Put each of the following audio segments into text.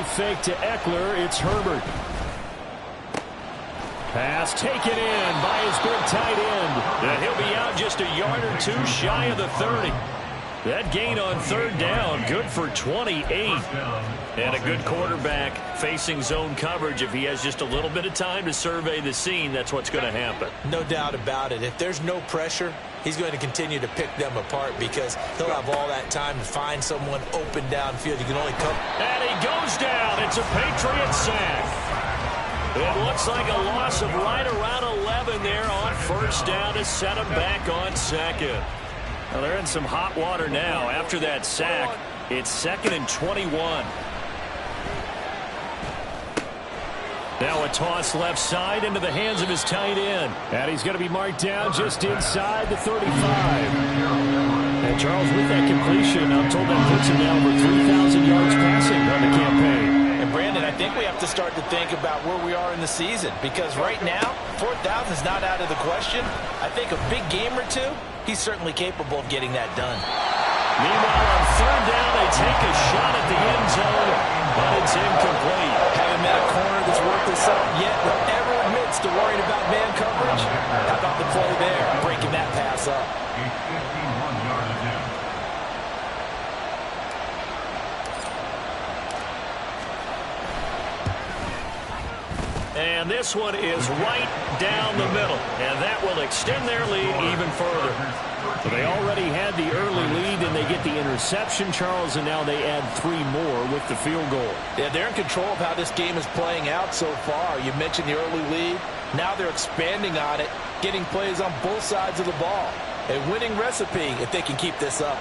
play fake to Eckler. It's Herbert. Pass taken in by his big tight end. And he'll be out just a yard or two shy of the 30. That gain on third down, good for 28. And a good quarterback facing zone coverage. If he has just a little bit of time to survey the scene, that's what's going to happen. No doubt about it. If there's no pressure, he's going to continue to pick them apart because he'll have all that time to find someone open downfield. He can only come. And he goes down. It's a Patriot sack. It looks like a loss of right around 11 there on first down to set him back on second. Well, they're in some hot water now. After that sack, it's 2nd and 21. Now a toss left side into the hands of his tight end. And he's going to be marked down just inside the 35. And Charles, with that completion, I'm told that puts him now over 3,000 yards passing on the campaign. And Brandon, I think we have to start to think about where we are in the season because right now, 4,000 is not out of the question. I think a big game or two, he's certainly capable of getting that done. Meanwhile, on third down, they take a shot at the end zone, but it's incomplete. Haven't met a corner that's worth this up yet that ever admits to worrying about man coverage. How about the play there, breaking that pass up? And this one is right down the middle, and that will extend their lead even further. So they already had the early lead, and they get the interception, Charles, and now they add 3 more with the field goal. Yeah, they're in control of how this game is playing out so far. You mentioned the early lead. Now they're expanding on it, getting plays on both sides of the ball. A winning recipe if they can keep this up.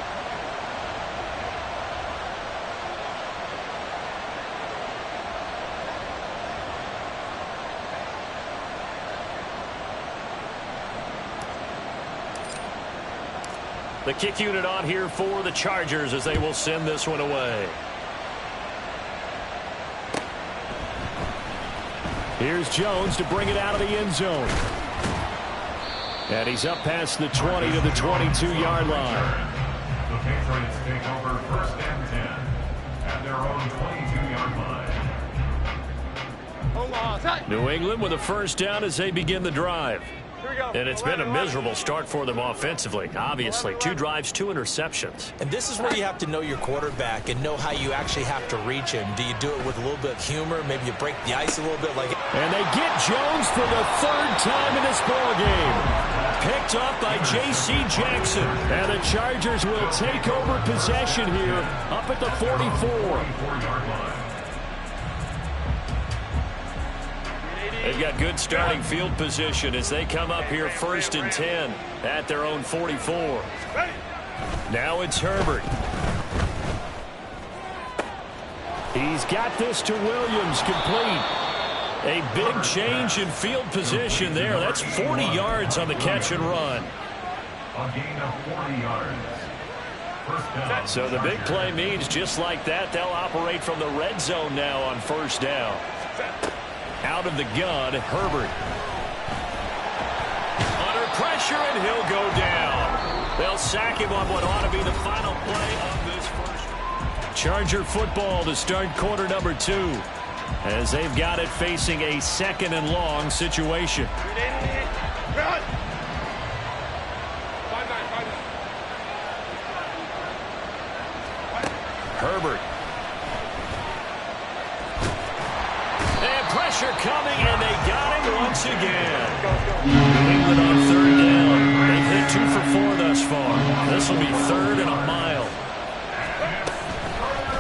The kick unit on here for the Chargers as they will send this one away. Here's Jones to bring it out of the end zone. And he's up past the 20 to the 22-yard line. The Patriots take over 1st and 10 at their own 22-yard line. New England with a first down as they begin the drive. And it's been a miserable start for them offensively. Obviously, 2 drives, 2 interceptions. And this is where you have to know your quarterback and know how you actually have to reach him. Do you do it with a little bit of humor? Maybe you break the ice a little bit like. And they get Jones for the 3rd time in this ball game. Picked up by J.C. Jackson. And the Chargers will take over possession here up at the 44. They've got good starting field position as they come up here 1st and 10 at their own 44. Now it's Herbert. He's got this to Williams, complete. A big change in field position there. That's 40 yards on the catch and run. A gain of 40 yards. First down. So the big play means just like that, they'll operate from the red zone now on first down. Out of the gun, Herbert. Under pressure, and he'll go down. They'll sack him on what ought to be the final play of this first. Charger football to start quarter number 2. As they've got it facing a 2nd and long situation. Herbert. Pressure coming, and they got him once again. New England on 3rd down. They've hit 2 for 4 thus far. This will be 3rd and a mile.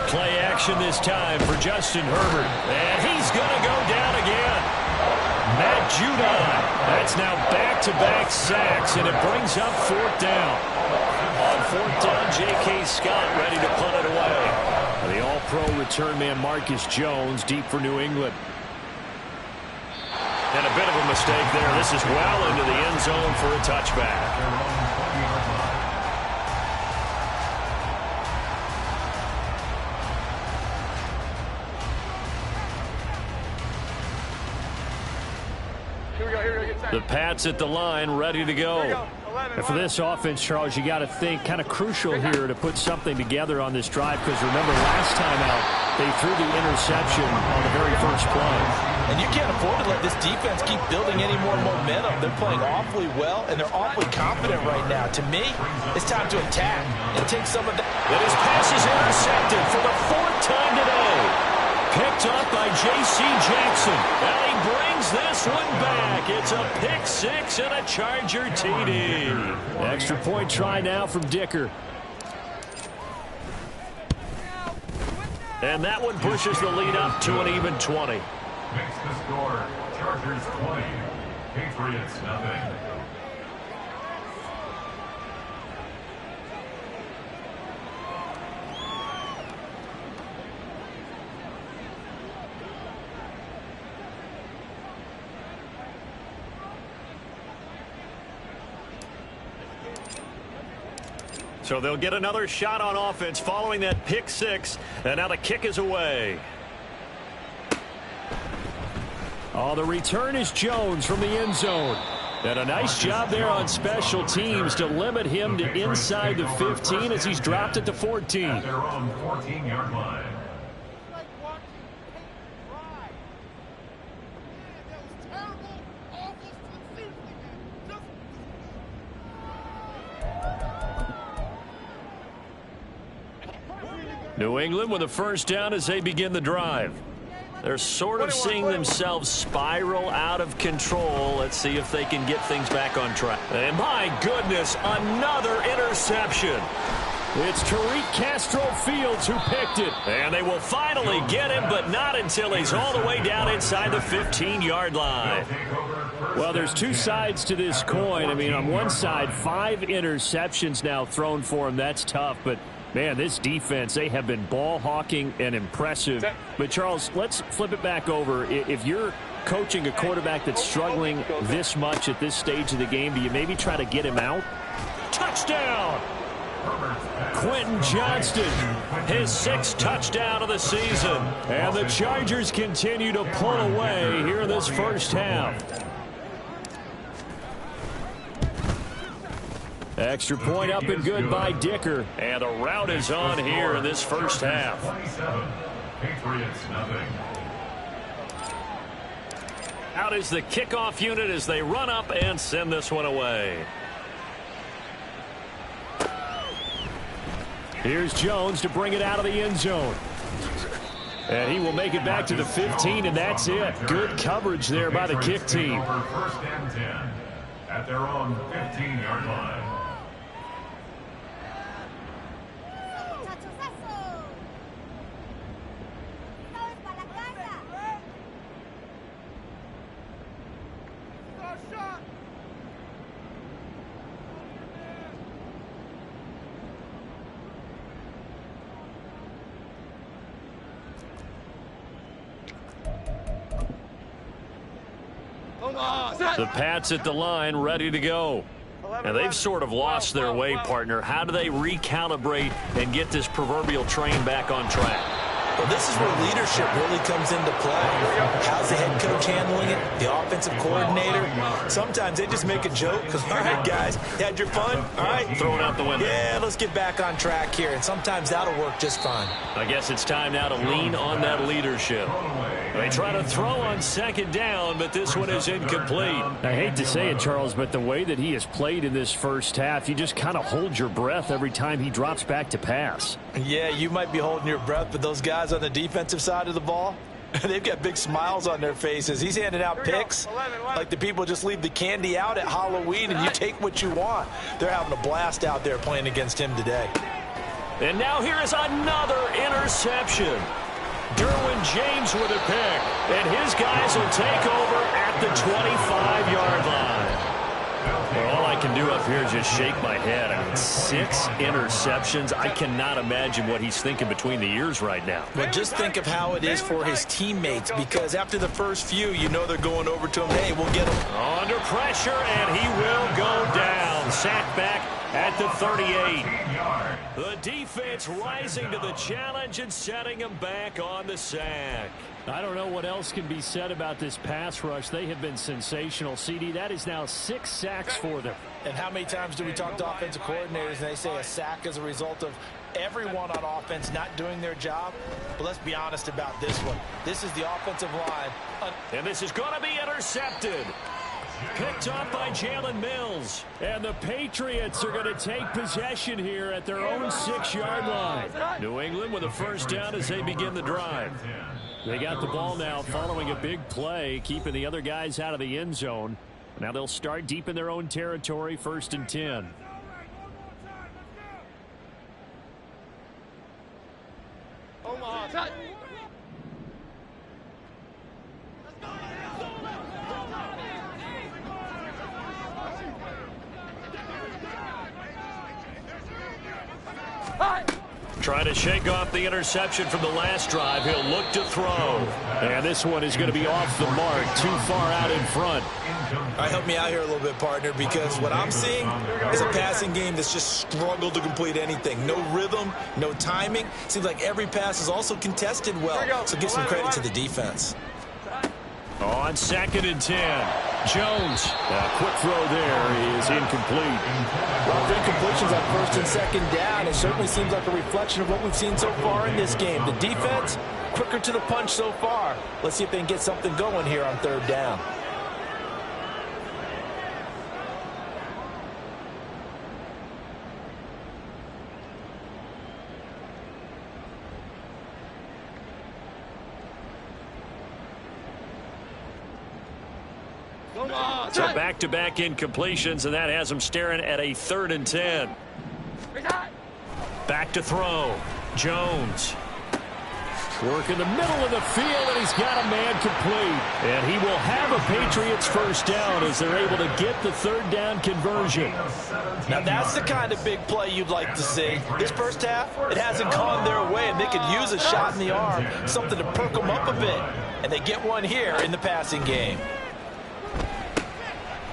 Play action this time for Justin Herbert. And he's going to go down again. Matt Judon. That's now back-to-back sacks, and it brings up 4th down. On 4th down, J.K. Scott ready to punt it away. The all-pro return man Marcus Jones deep for New England. And a bit of a mistake there. This is well into the end zone for a touchback. The Pats at the line, ready to go. And for this offense, Charles, you got to think kind of crucial here to put something together on this drive because remember last time out, They threw the interception on the very first play. And you can't afford to let this defense keep building any more momentum. They're playing awfully well, and they're awfully confident right now. To me, it's time to attack and take some of that. And his pass is intercepted for the 4th time today. Picked up by J.C. Jackson. And he brings this one back. It's a pick 6 and a Charger TD. Extra point try now from Dicker. And that one pushes the lead up to an even 20. Makes the score Chargers 20, Patriots nothing. So they'll get another shot on offense following that pick 6. And now the kick is away. Oh, the return is Jones from the end zone. And a nice job there on special teams to limit him to inside the 15 as he's dropped at the 14. At their own 14-yard line. New England with a first down as they begin the drive. They're sort of seeing themselves spiral out of control. Let's see if they can get things back on track. And my goodness, another interception. It's Tariq Castro-Fields who picked it. And they will finally get him, but not until he's all the way down inside the 15-yard line. Well, there's two sides to this coin. I mean, on one side, 5 interceptions now thrown for him. That's tough, but man, this defense, they have been ball hawking and impressive. But, Charles, let's flip it back over. If you're coaching a quarterback that's struggling this much at this stage of the game, do you maybe try to get him out? Touchdown! Quentin Johnston, his 6th touchdown of the season. And the Chargers continue to pull away here in this first half. Extra point up and good by Dicker. And the route is on here in this first half. 27, Patriots nothing. Out is the kickoff unit as they run up and send this one away. Here's Jones to bring it out of the end zone. And he will make it back to the 15, and that's it. Good coverage there by the kick team. First and 10 at their own 15-yard line. The Pats at the line, ready to go. And they've sort of lost their way, partner. How do they recalibrate and get this proverbial train back on track? Well, this is where leadership really comes into play. How's the head coach handling it? The offensive coordinator? Sometimes they just make a joke because, all right, guys, you had your fun? All right. Throw it out the window. Yeah, let's get back on track here. And sometimes that'll work just fine. I guess it's time now to lean on that leadership. They try to throw on second down, but this one is incomplete. I hate to say it, Charles, but the way that he has played in this first half, you just kind of hold your breath every time he drops back to pass. Yeah, you might be holding your breath, but those guys on the defensive side of the ball, they've got big smiles on their faces. He's handing out picks like the people just leave the candy out at Halloween and you take what you want. They're having a blast out there playing against him today. And now here is another interception. Derwin James with a pick, and his guys will take over at the 25-yard line. Well, all I can do up here is just shake my head. I mean, 6 interceptions. I cannot imagine what he's thinking between the ears right now. Well, just think of how it is for his teammates, because after the first few, you know they're going over to him. Hey, we'll get him. Under pressure, and he will go down. Sacked back at the 38. The defense rising to the challenge and setting him back on the sack. I don't know what else can be said about this pass rush. They have been sensational. CD, that is now 6 sacks for them. And how many times do we talk to offensive coordinators and they say a sack is a result of everyone on offense not doing their job. But let's be honest about this one. This is the offensive line. And this is going to be intercepted. Picked up by Jalen Mills. And the Patriots are going to take possession here at their own 6-yard line. New England with a first down as they begin the drive. They got the ball now following a big play, keeping the other guys out of the end zone. Now they'll start deep in their own territory, 1st and 10. Trying to shake off the interception from the last drive. He'll look to throw. And this one is going to be off the mark, too far out in front. All right, help me out here a little bit, partner, because what I'm seeing is a passing game that's just struggled to complete anything. No rhythm, no timing. Seems like every pass is also contested well. So give some credit to the defense. On 2nd and 10. Jones. A quick throw there is incomplete. Well, incompletions on 1st and 2nd down. It certainly seems like a reflection of what we've seen so far in this game. The defense, quicker to the punch so far. Let's see if they can get something going here on 3rd down. So back-to-back incompletions, and that has him staring at a 3rd and 10. Back to throw. Jones. Work in the middle of the field, and he's got a man complete. And he will have a Patriots first down as they're able to get the 3rd down conversion. Now that's the kind of big play you'd like to see. This first half, it hasn't gone their way, and they could use a shot in the arm, something to perk them up a bit. And they get one here in the passing game.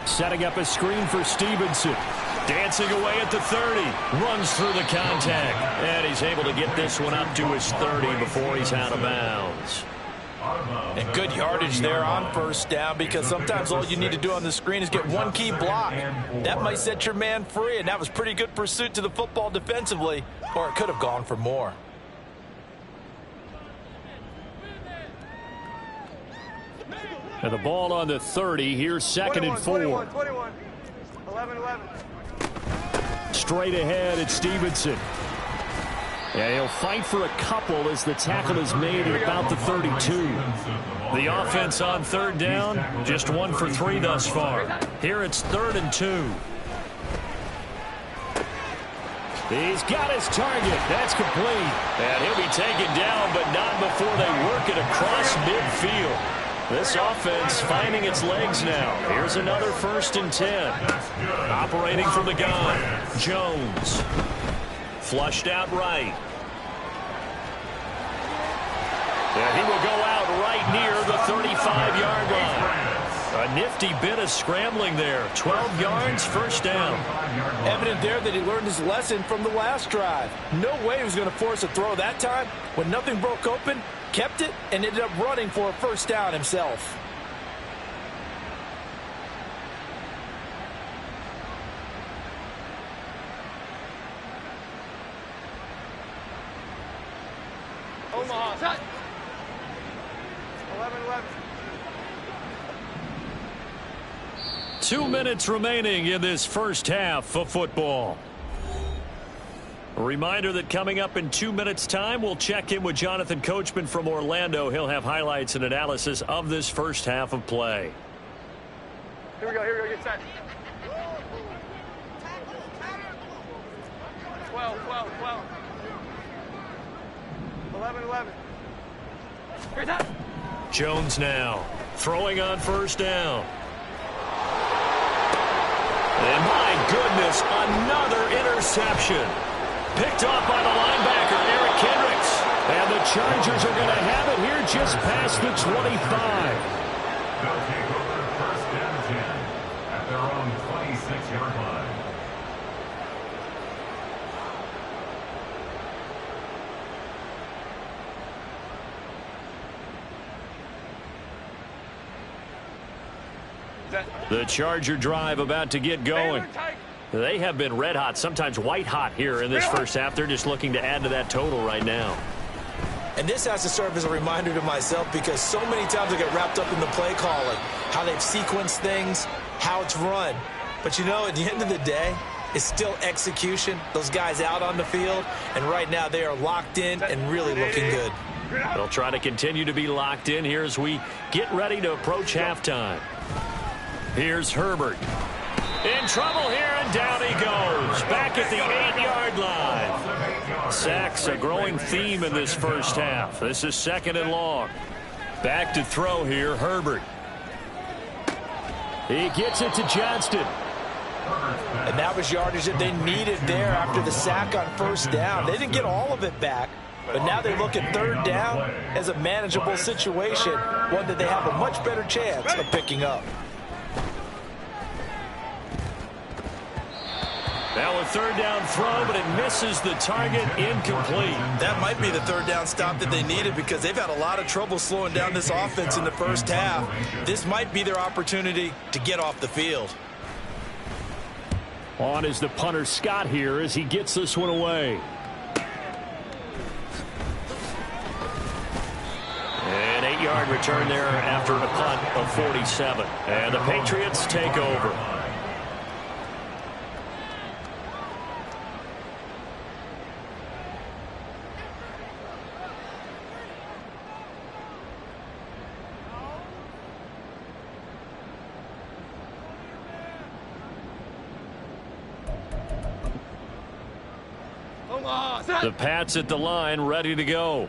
Setting up a screen for Stevenson. Dancing away at the 30. Runs through the contact. And he's able to get this one up to his 30 before he's out of bounds. And good yardage there on 1st down, because sometimes all you need to do on the screen is get one key block. That might set your man free, and that was pretty good pursuit to the football defensively, or it could have gone for more. And the ball on the 30. Here's 2nd and 4. 21, 11. Straight ahead at Stevenson. And he'll fight for a couple as the tackle is made at about the 32. The offense on 3rd down, just 1 for 3 thus far. Here it's 3rd and 2. He's got his target. That's complete. And he'll be taken down, but not before they work it across midfield. This offense finding its legs now. Here's another 1st and 10. Operating from the gun. Jones. Flushed out right. And he will go out right near the 35-yard line. A nifty bit of scrambling there. 12 yards, 1st down. Evident there that he learned his lesson from the last drive. No way he was going to force a throw that time. When nothing broke open, kept it, and ended up running for a 1st down himself. Omaha. 11. 2 minutes remaining in this first half of football. A reminder that coming up in 2 minutes' time, we'll check in with Jonathan Coachman from Orlando. He'll have highlights and analysis of this first half of play. Here we go, get set. 12. 11. Here's that. Jones now throwing on 1st down. And my goodness, another interception. Picked off by the linebacker, Eric Kendricks. And the Chargers are going to have it here just past the 25. They'll take over 1st and 10 at their own 26-yard line. The Charger drive about to get going. They have been red hot, sometimes white hot here in this first half. They're just looking to add to that total right now. And this has to serve as a reminder to myself because so many times I get wrapped up in the play calling, how they've sequenced things, how it's run. But, you know, at the end of the day, it's still execution. Those guys out on the field, and right now they are locked in and really looking good. They'll try to continue to be locked in here as we get ready to approach halftime. Here's Herbert. In trouble here, and down he goes. Back at the 8-yard line. Sacks, a growing theme in this first half. This is 2nd and long. Back to throw here, Herbert. He gets it to Johnston. And that was yardage that they needed there after the sack on first down. They didn't get all of it back, but now they look at 3rd down as a manageable situation, one that they have a much better chance of picking up. Now a 3rd down throw, but it misses the target, incomplete. That might be the 3rd down stop that they needed because they've had a lot of trouble slowing down this offense in the first half. This might be their opportunity to get off the field. On is the punter Scott here as he gets this one away. An 8-yard return there after a punt of 47. And the Patriots take over. The Pats at the line, ready to go.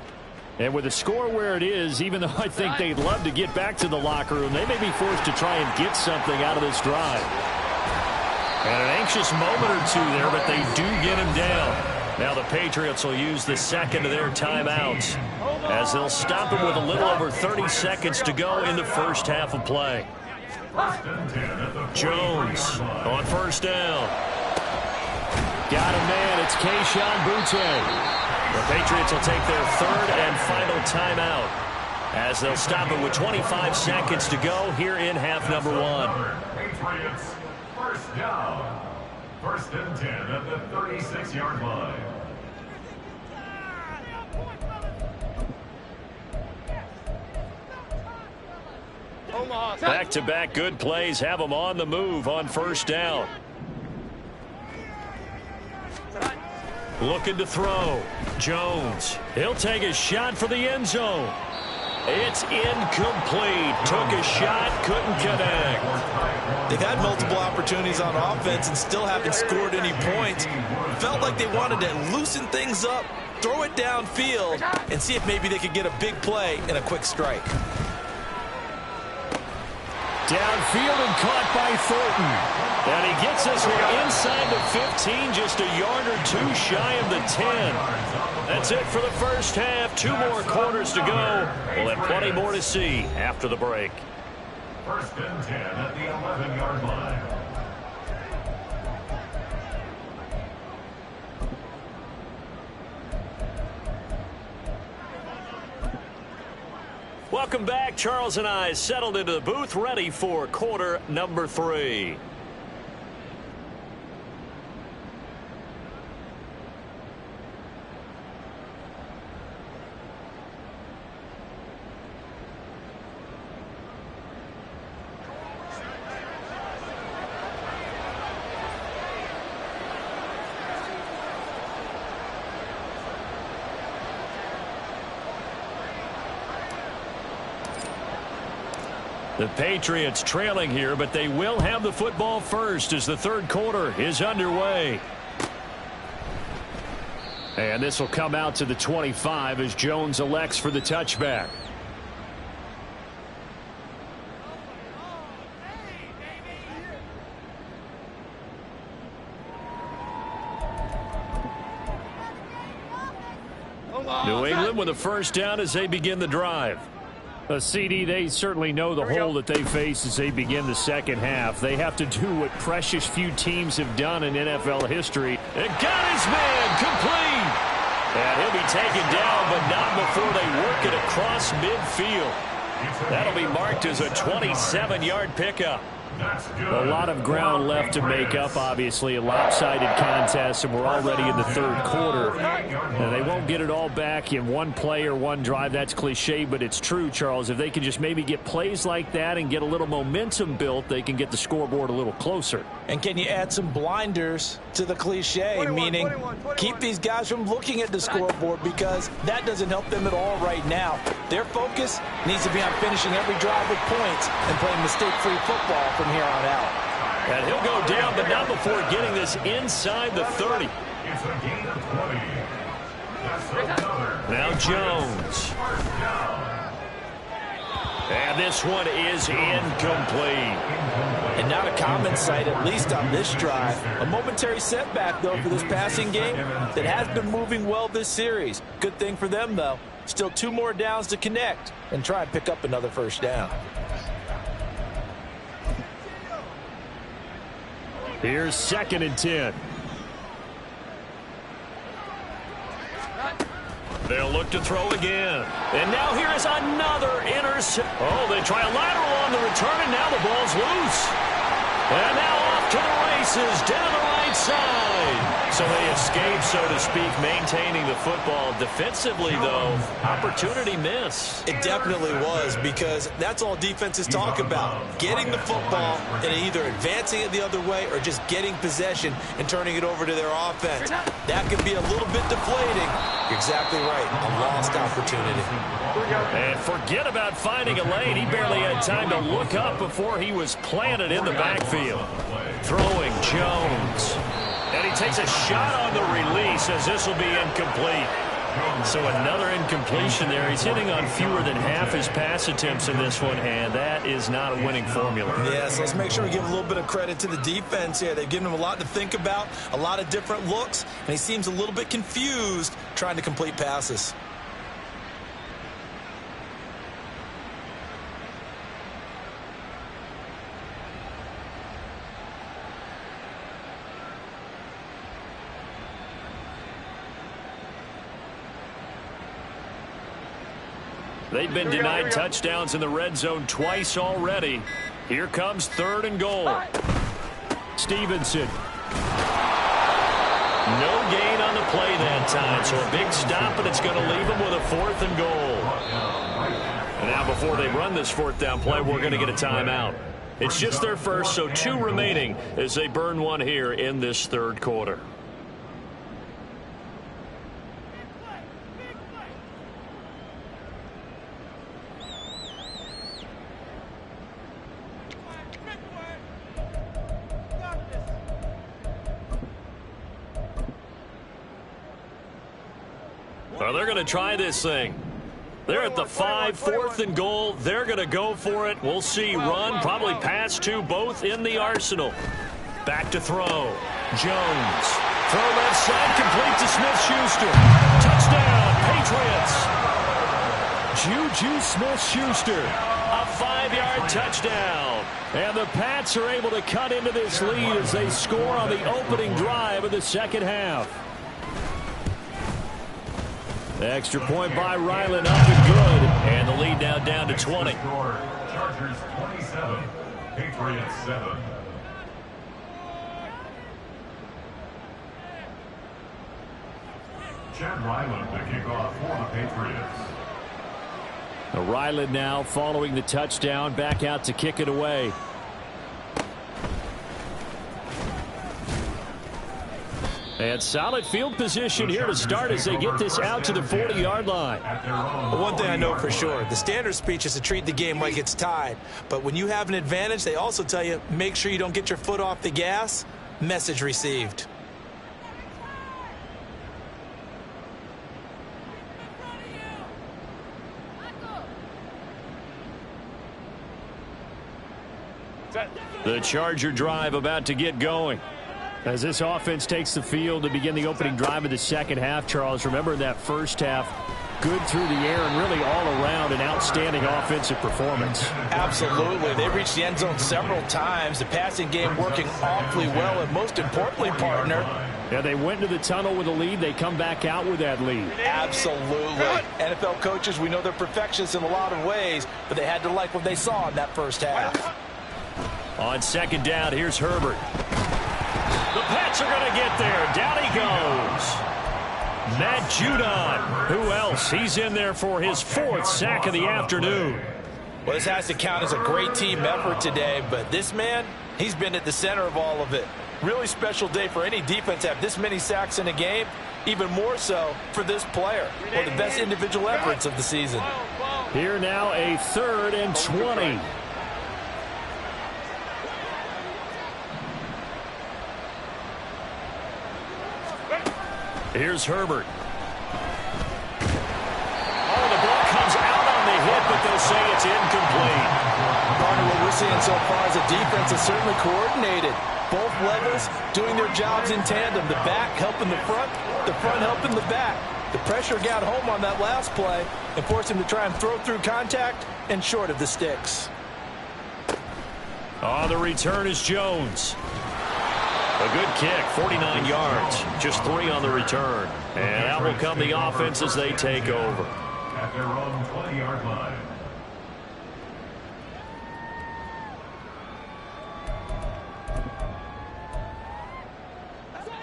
And with the score where it is, even though I think they'd love to get back to the locker room, they may be forced to try and get something out of this drive. And an anxious moment or two there, but they do get him down. Now the Patriots will use the second of their timeouts as they'll stop him with a little over 30 seconds to go in the first half of play. Jones on first down. Got a man. It's Kayshon Boutte. The Patriots will take their 3rd and final timeout as they'll stop it with 25 seconds to go here in half number 1. Patriots, first down. 1st and 10 at the 36-yard line. Back-to-back good plays have them on the move on first down. Looking to throw. Jones. He'll take a shot for the end zone. It's incomplete. Took a shot, couldn't connect. They've had multiple opportunities on offense and still haven't scored any points. Felt like they wanted to loosen things up, throw it downfield, and see if maybe they could get a big play and a quick strike. Downfield and caught by Thornton. And he gets this one inside the 15, just a yard or two shy of the 10. That's it for the first half. 2 more quarters to go. We'll have plenty more to see after the break. 1st and 10 at the 11-yard line. Welcome back. Charles and I settled into the booth, ready for quarter number 3. The Patriots trailing here, but they will have the football first as the 3rd quarter is underway. And this will come out to the 25 as Jones elects for the touchback. New England with a first down as they begin the drive. A CD, they certainly know the hole that they face as they begin the second half. They have to do what precious few teams have done in NFL history. And got his man complete. And he'll be taken down, but not before they work it across midfield. That'll be marked as a 27-yard pickup. That's good. A lot of ground left to make up, obviously. A lopsided contest, and we're already in the third quarter. And they won't get it all back in one play or one drive. That's cliche, but it's true, Charles. If they can just maybe get plays like that and get a little momentum built, they can get the scoreboard a little closer. And can you add some blinders to the cliche, meaning keep these guys from looking at the scoreboard, because that doesn't help them at all right now. Their focus needs to be on finishing every drive with points and playing mistake-free football from here on out. And he'll go down, but not before getting this inside the 30. It's a gain of 20. That's another. Now Jones. And this one is incomplete. And not a common sight, at least on this drive. A momentary setback, though, for this passing game that has been moving well this series. Good thing for them, though. Still 2 more downs to connect and try and pick up another first down. Here's 2nd and 10. They'll look to throw again. And now here is another intercept. Oh, they try a lateral on the return, and now the ball's loose. And now off to the races, down the right side. So they escape, so to speak, maintaining the football. Defensively, though, opportunity miss. It definitely was, because that's all defenses talk about. Getting the football and either advancing it the other way or just getting possession and turning it over to their offense. That can be a little bit deflating. You're exactly right. A lost opportunity. And forget about finding a lane. He barely had time to look up before he was planted in the backfield. Throwing Jones. And he takes a shot on the release, as this will be incomplete. So another incompletion there. He's hitting on fewer than half his pass attempts in this one, and that is not a winning formula. Yes, let's make sure we give a little bit of credit to the defense here. They've given him a lot to think about, a lot of different looks, and he seems a little bit confused trying to complete passes. They've been denied touchdowns in the red zone twice already. Here comes 3rd and goal. Stevenson. No gain on the play that time, so a big stop, and it's going to leave them with a 4th and goal. And now before they run this 4th down play, we're going to get a timeout. It's just their first, so 2 remaining as they burn one here in this 3rd quarter. Well, they're going to try this thing. They're at the 5, 4th and goal. They're going to go for it. We'll see. Run, probably pass to both in the arsenal. Back to throw. Jones. Throw left side, complete to Smith-Schuster. Touchdown, Patriots. Juju Smith-Schuster. A 5-yard touchdown. And the Pats are able to cut into this lead as they score on the opening drive of the second half. The extra point by Ryland up and good. And the lead now down to 20. Chargers 27, Patriots 7. Chad Ryland to kick off for the Patriots. Ryland now following the touchdown, back out to kick it away. And solid field position here to start as they get this out to the 40-yard line. But one thing I know for sure, the standard speech is to treat the game like it's tied. But when you have an advantage, they also tell you, make sure you don't get your foot off the gas. Message received. The Charger drive about to get going. As this offense takes the field to begin the opening drive of the second half, Charles, remember in that first half, good through the air and really all around an outstanding offensive performance. Absolutely. They reached the end zone several times. The passing game working awfully well, and most importantly, partner, yeah, they went into the tunnel with a lead. They come back out with that lead. Absolutely. NFL coaches, we know they're perfectionists in a lot of ways, but they had to like what they saw in that first half. On second down, here's Herbert. The Pats are going to get there. Down he goes. Matt Judon. Who else? He's in there for his 4th sack of the afternoon. Well, this has to count as a great team effort today, but this man, he's been at the center of all of it. Really special day for any defense to have this many sacks in a game, even more so for this player. One of the best individual efforts of the season. Here now, a 3rd and 20. Here's Herbert. Oh, the ball comes out on the hit, but they'll say it's incomplete. Partner, what we're seeing so far is a defense is certainly coordinated. Both levels doing their jobs in tandem. The back helping the front helping the back. The pressure got home on that last play and forced him to try and throw through contact and short of the sticks. On the return is Jones. A good kick, 49 yards, just 3 on the return. And out will come the offense as they take over. At their own 20-yard line.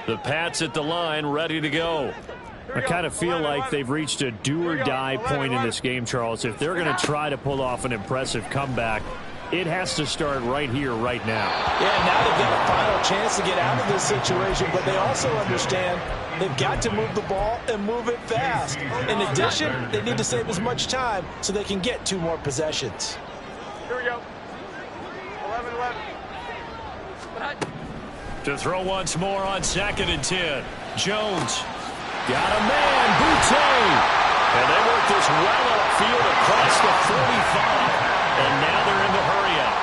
The Pats at the line, ready to go. I kind of feel like they've reached a do-or-die point in this game, Charles. If they're going to try to pull off an impressive comeback, it has to start right here, right now. Yeah, now they've got a final chance to get out of this situation, but they also understand they've got to move the ball and move it fast. In addition, they need to save as much time so they can get 2 more possessions. Here we go. 11-11. To throw once more on 2nd and 10. Jones got a man, Boutte. And they work this well upfield across the 45. And now they're in the hurry-up.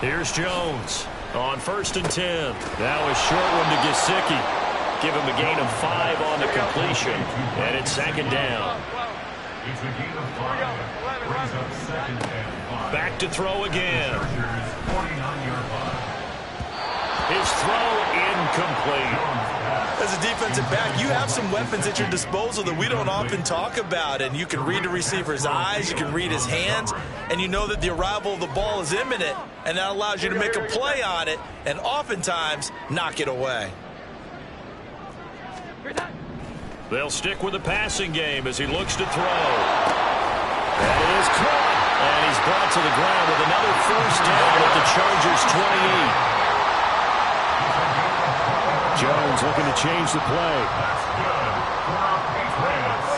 Here's Jones on 1st and 10. Now a short one to Gesicki. Give him a gain of 5 on the completion. And it's 2nd down. It's a gain of 5. Brings up 2nd and 5. Back to throw again. Chargers 49-yard line. His throw incomplete. As a defensive back, you have some weapons at your disposal that we don't often talk about, and you can read the receiver's eyes, you can read his hands, and you know that the arrival of the ball is imminent, and that allows you to make a play on it and oftentimes knock it away. They'll stick with the passing game as he looks to throw. That is caught, and he's brought to the ground with another 1st down at the Chargers' 28. Jones looking to change the play. That's good for our Patriots.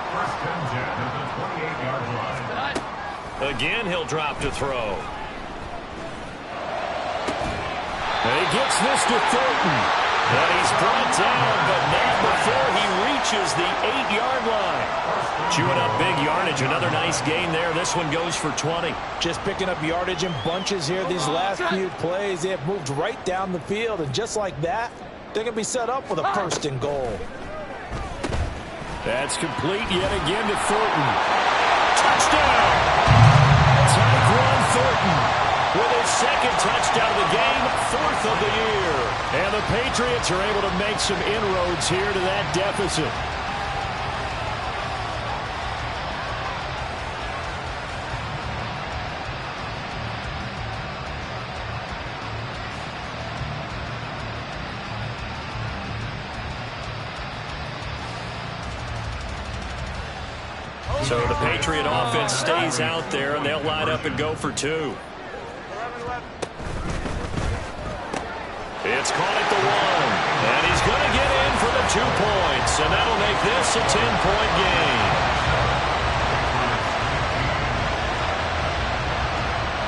1st and 10 at the 28-yard line. Again, he'll drop to throw. And he gets this to Thornton. And he's brought down, but not before he reaches the 8-yard line. Chewing up big yardage. Another nice gain there. This one goes for 20. Just picking up yardage in bunches here. These last few plays, they have moved right down the field, and just like that, they're going to be set up with a 1st and goal. That's complete yet again to Thornton. Touchdown! Tyquan Thornton with his 2nd touchdown of the game, 4th of the year. And the Patriots are able to make some inroads here to that deficit. So the Patriot offense stays out there, and they'll line up and go for 2. It's caught at the 1, and he's going to get in for the 2 points, and that'll make this a 10-point game.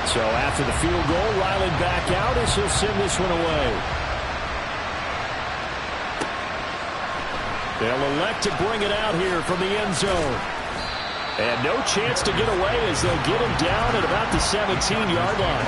So after the field goal, Riley back out as he'll send this one away. They'll elect to bring it out here from the end zone. And no chance to get away as they'll get him down at about the 17-yard line.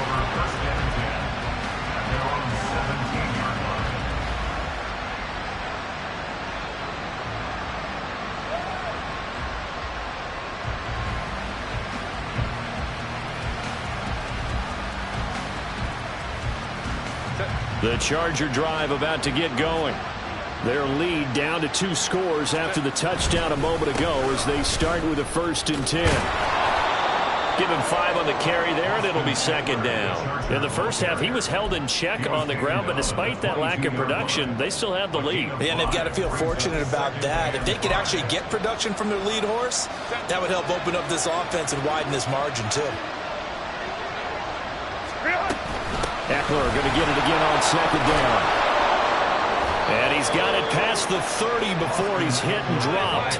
The Charger drive about to get going. Their lead down to 2 scores after the touchdown a moment ago as they start with a 1st and 10. Give him 5 on the carry there, and it'll be 2nd down. In the first half, he was held in check on the ground, but despite that lack of production, they still have the lead. Yeah, and they've got to feel fortunate about that. If they could actually get production from their lead horse, that would help open up this offense and widen this margin, too. Eckler going to get it again on 2nd down. And he's got it past the 30 before he's hit and dropped.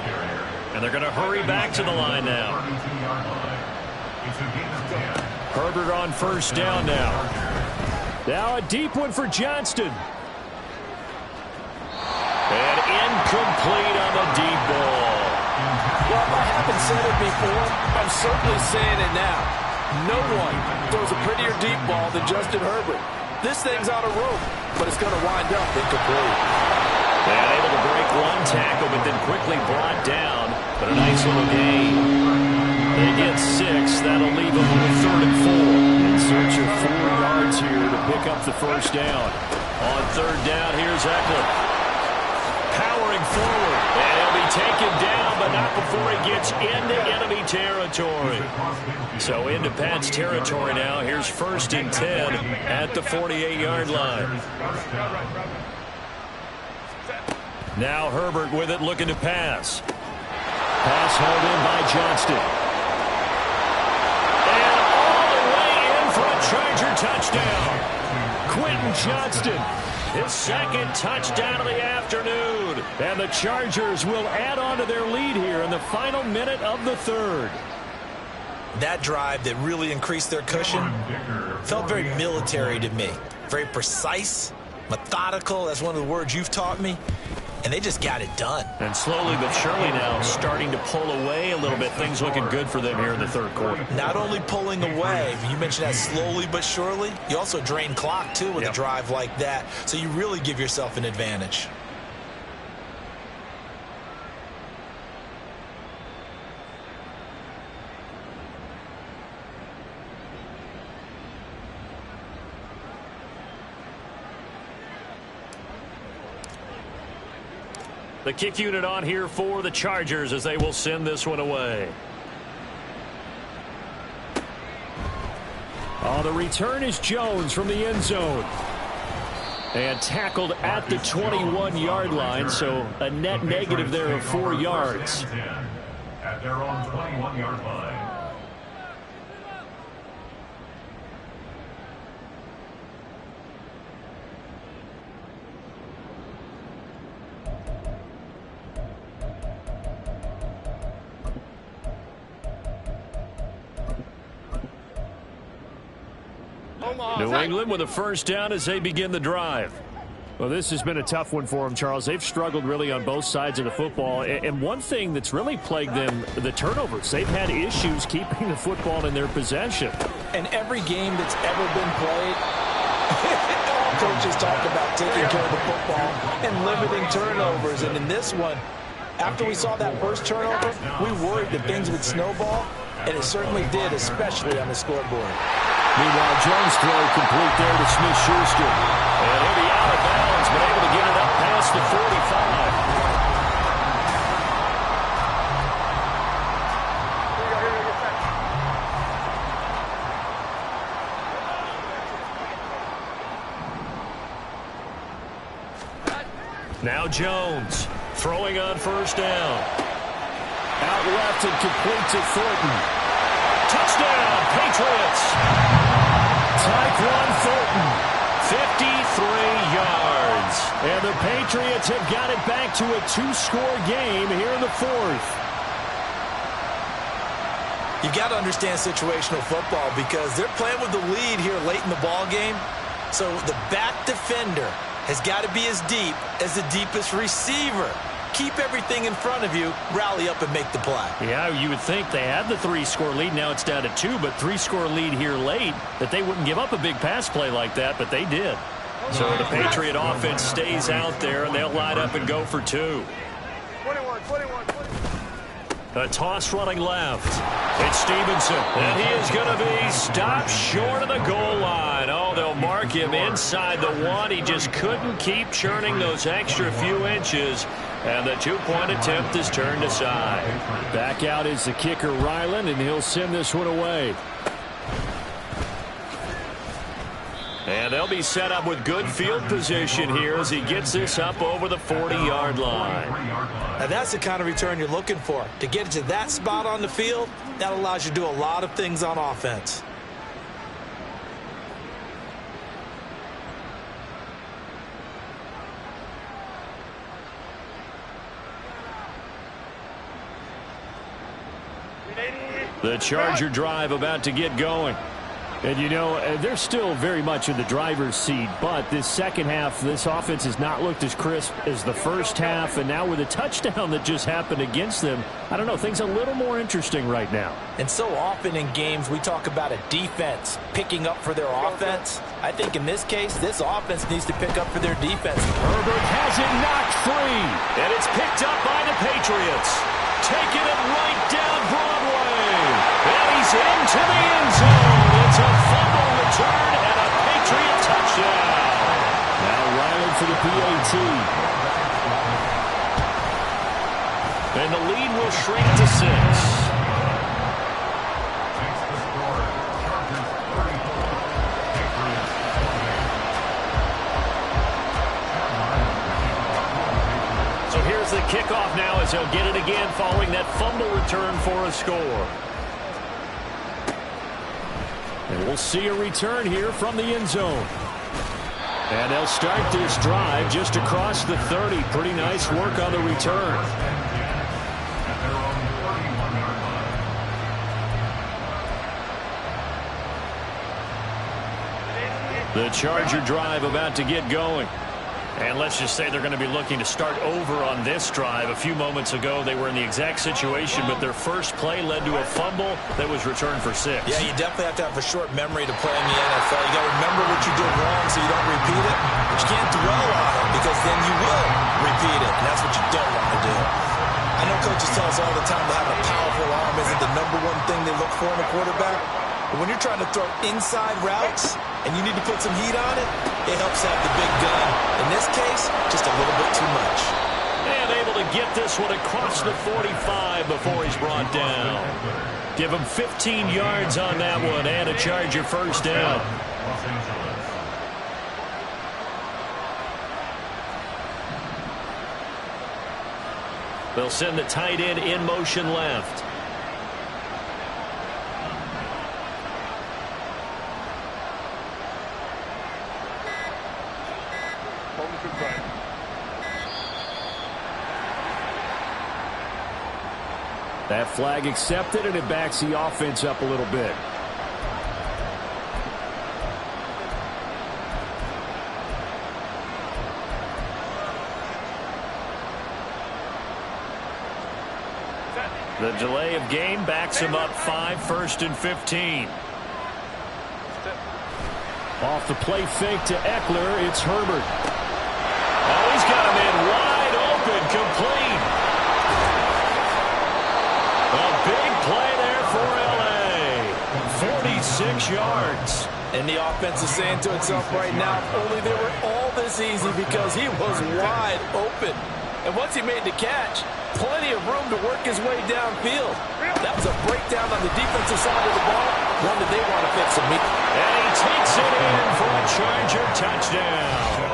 And they're going to hurry back to the line now. Herbert on 1st down now. Now a deep one for Johnston. And incomplete on the deep ball. Well, if I haven't said it before, I'm certainly saying it now. No one throws a prettier deep ball than Justin Herbert. This thing's out of room, but it's going to wind up incomplete. And able to break 1 tackle, but then quickly brought down. But a nice little gain. They get 6. That'll leave them with 3rd and 4. In search of 4 yards here to pick up the 1st down. On 3rd down, here's Eckler. Powering forward. And he'll be taken down, but not before he gets into enemy territory. So into Pat's territory now. Here's 1st and 10 at the 48-yard line. Now Herbert with it, looking to pass. Pass held in by Johnston. And all the way in for a Charger touchdown. Quentin Johnston, his 2nd touchdown of the afternoon. And the Chargers will add on to their lead here in the final minute of the 3rd. That drive that really increased their cushion felt very military to me. Very precise, methodical. That's one of the words you've taught me. And they just got it done. And slowly but surely now starting to pull away a little bit. Things looking good for them here in the 3rd quarter. Not only pulling away, you mentioned that slowly but surely, you also drain clock, too, with a drive like that. So you really give yourself an advantage. The kick unit on here for the Chargers as they will send this one away. Oh, the return is Jones from the end zone. And tackled at the 21-yard line, so a net negative there of 4 yards. At their own 21-yard line. New England with a 1st down as they begin the drive. Well, this has been a tough one for them, Charles. They've struggled really on both sides of the football. And one thing that's really plagued them, the turnovers. They've had issues keeping the football in their possession. And every game that's ever been played, all coaches talk about taking care of the football and limiting turnovers. And in this one, after we saw that first turnover, we worried that things would snowball, and it certainly did, especially on the scoreboard. Meanwhile, Jones' throw complete there to Smith-Schuster. And he'll be out of bounds, but able to get it up past the 45. Now Jones throwing on 1st down. Out left and complete to Thornton. Touchdown, Patriots. Tyquan Thornton, 53 yards. And the Patriots have got it back to a 2-score game here in the 4th. You've got to understand situational football because they're playing with the lead here late in the ball game. So the back defender has got to be as deep as the deepest receiver. Keep everything in front of you, rally up and make the play. Yeah, you would think they had the 3-score lead. Now it's down to 2, but 3-score lead here late, that they wouldn't give up a big pass play like that, but they did. So the Patriot offense stays out there, and they'll line up and go for 2. 21. A toss running left. It's Stevenson, and he is going to be stopped short of the goal line. Oh, they'll mark him inside the 1. He just couldn't keep churning those extra few inches, and the two-point attempt is turned aside. Back out is the kicker, Ryland, and he'll send this one away. And they'll be set up with good field position here as he gets this up over the 40-yard line. Now that's the kind of return you're looking for. To get to that spot on the field, that allows you to do a lot of things on offense. The Charger drive about to get going. And, you know, they're still very much in the driver's seat, but this second half, this offense has not looked as crisp as the first half, and now with a touchdown that just happened against them, I don't know, things a little more interesting right now. And so often in games we talk about a defense picking up for their offense. I think in this case, this offense needs to pick up for their defense. Herbert has it knocked free. And it's picked up by the Patriots. Taking it right down Broadway. And he's into the end zone. It's a fumble return and a Patriot touchdown. Now Ryland for the PAT. And the lead will shrink to 6. So here's the kickoff now as he'll get it again following that fumble return for a score. And we'll see a return here from the end zone. And they'll start this drive just across the 30. Pretty nice work on the return. The Charger drive about to get going. And let's just say they're going to be looking to start over on this drive. A few moments ago, they were in the exact situation, but their first play led to a fumble that was returned for 6. Yeah, you definitely have to have a short memory to play in the NFL. You got to remember what you did wrong so you don't repeat it. But you can't dwell on it because then you will repeat it, and that's what you don't want to do. I know coaches tell us all the time that having a powerful arm isn't the #1 thing they look for in a quarterback. But when you're trying to throw inside routes and you need to put some heat on it, it helps have the big gun. In this case, just a little bit too much. And able to get this one across the 45 before he's brought down. Give him 15 yards on that one and a Charger first down. They'll send the tight end in motion left. That flag accepted, and it backs the offense up a little bit. The delay of game backs him up 5, 1st and 15. Off the play fake to Eckler, it's Herbert. Oh, he's got him in wide open, complete. A big play there for L.A. 46 yards. And the offense is saying to itself right now, if only they were all this easy because he was wide open. And once he made the catch, plenty of room to work his way downfield. That was a breakdown on the defensive side of the ball, one that they want to fix immediately. And he takes it in for a Charger touchdown.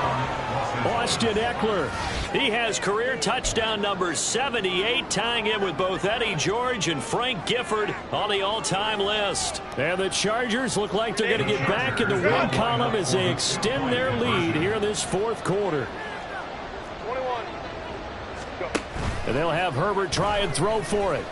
Austin Eckler. He has career touchdown number 78, tying him with both Eddie George and Frank Gifford on the all-time list. And the Chargers look like they're going to get back in the win column as they extend their lead here in this fourth quarter. 21. Go. And they'll have Herbert try and throw for it.